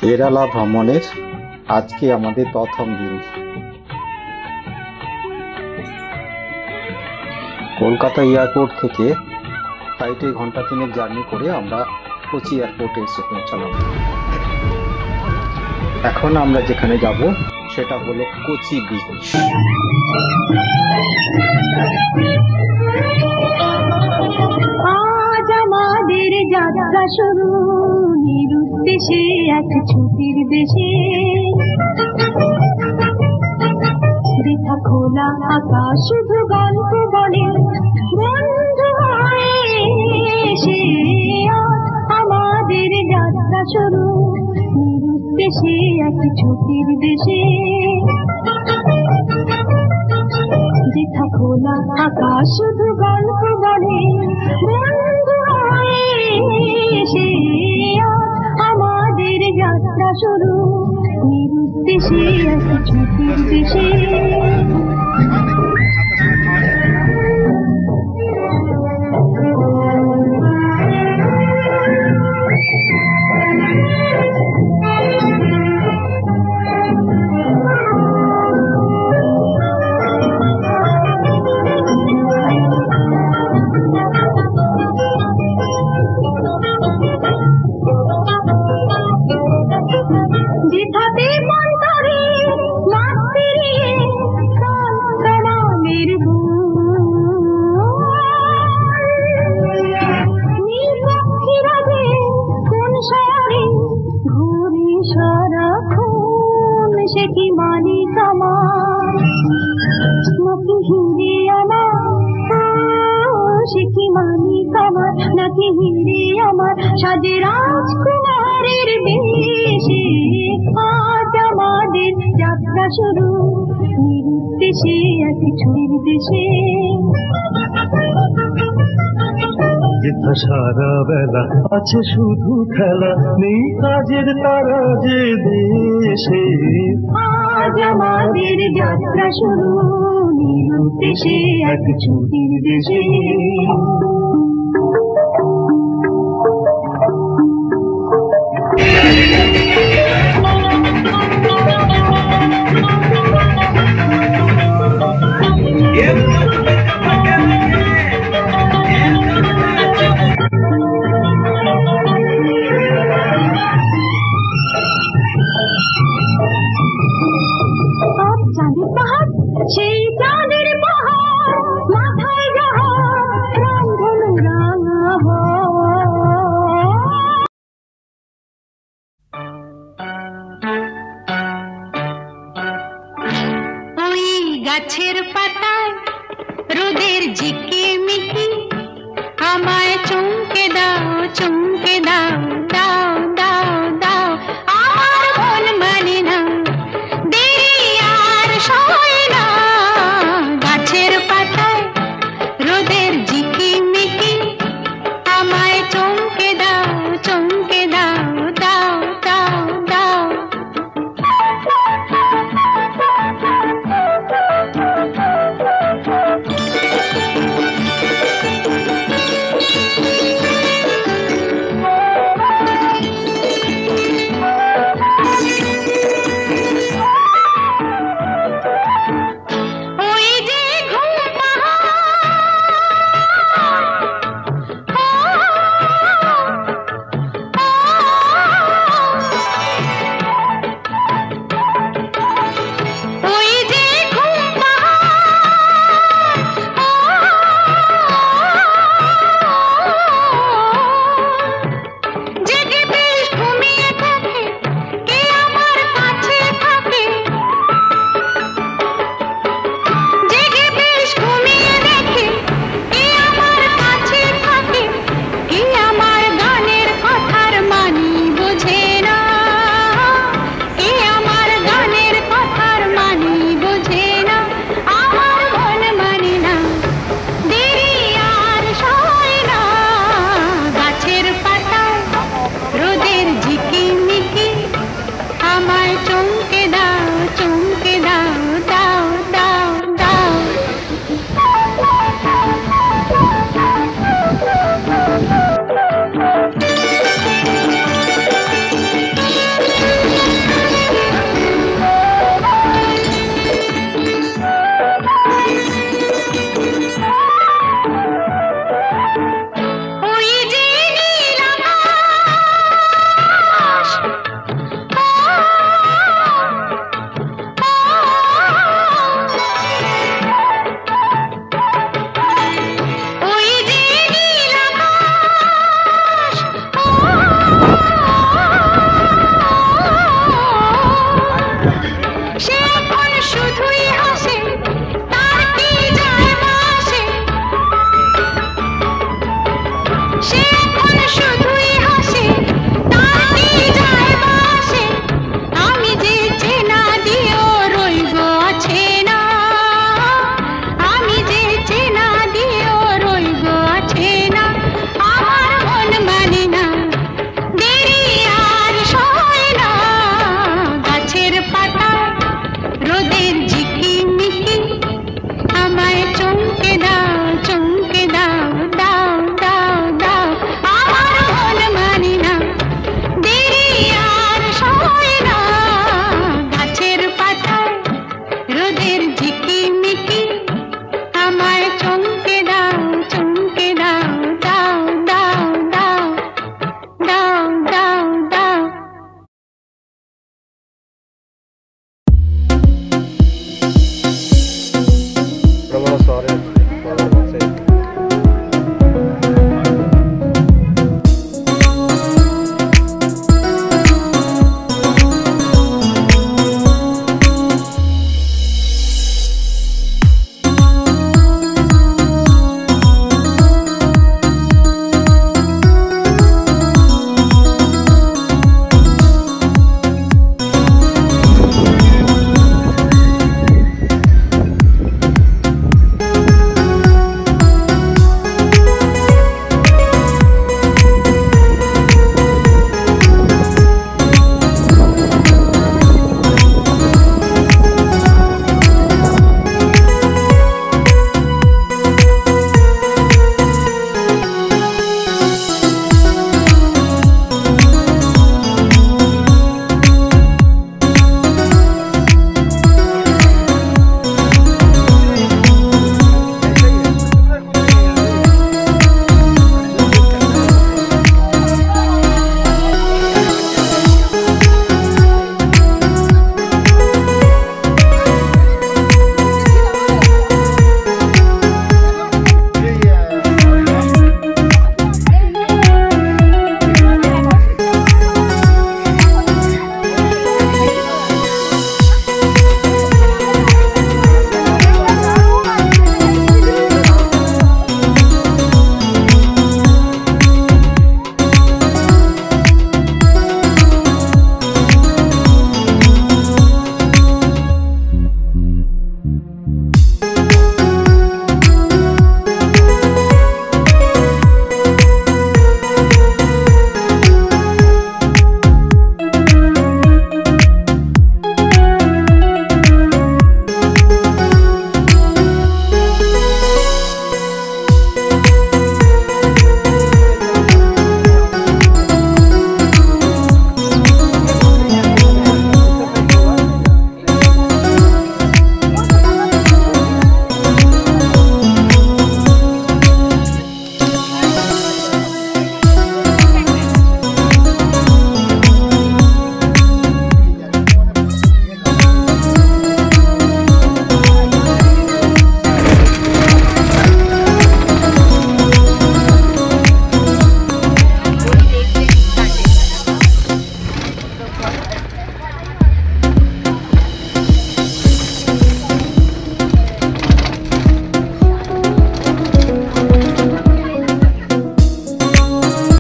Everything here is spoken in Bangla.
কেরালা ভ্রমণের আজকে আমাদের প্রথম দিন। কলকাতা এয়ারপোর্ট থেকে ফ্লাইটে ঘন্টা 3 জার্নি করে আমরা কোচি এয়ারপোর্টে এসে পৌঁছালাম। এখন আমরা যেখানে যাব সেটা হলো কোচি বিচ। আজ আমাদের যাত্রা শুরু নিরুদ্দেশে এক ছুটির দেশে। বৃথা খোলা আকাশ শুধু গল্প বলে বন্ধু হয়ে এসে। আমাদের যাত্রা শুরু নিরুদ্দেশে এক ছুটির দেশে। বৃথা খোলা আকাশ শুধু গল্প বলে বন্ধু হয়ে এসে। আমাদের যাত্রা শুরু নিরুদ্দেশে এক ছুটির দেশে। সে কি মালিক আমার নাকি হিরে আমার, সে কি মালিক আমার নাকি হিরে আমার, সাজে রাজকুমারের বেশে। আজ আমাদের যাত্রা শুরু নিরুদ্দেশে এক ছুটির দেশে। যেথা সারা বেলা আছে শুধু খেলা, নেই কাজের তারা যে দেশে। আজ আমাদের যাত্রা শুরু নিরুদ্দেশে এক ছুটির দেশে। সেই চাঁদের পাহাড় মাথায় জাহাজ রামধনু রাঙা ওই গাছের পাতায় রোদের ঝিকিমিকি আমায় চমকে দাও চমকে দাও।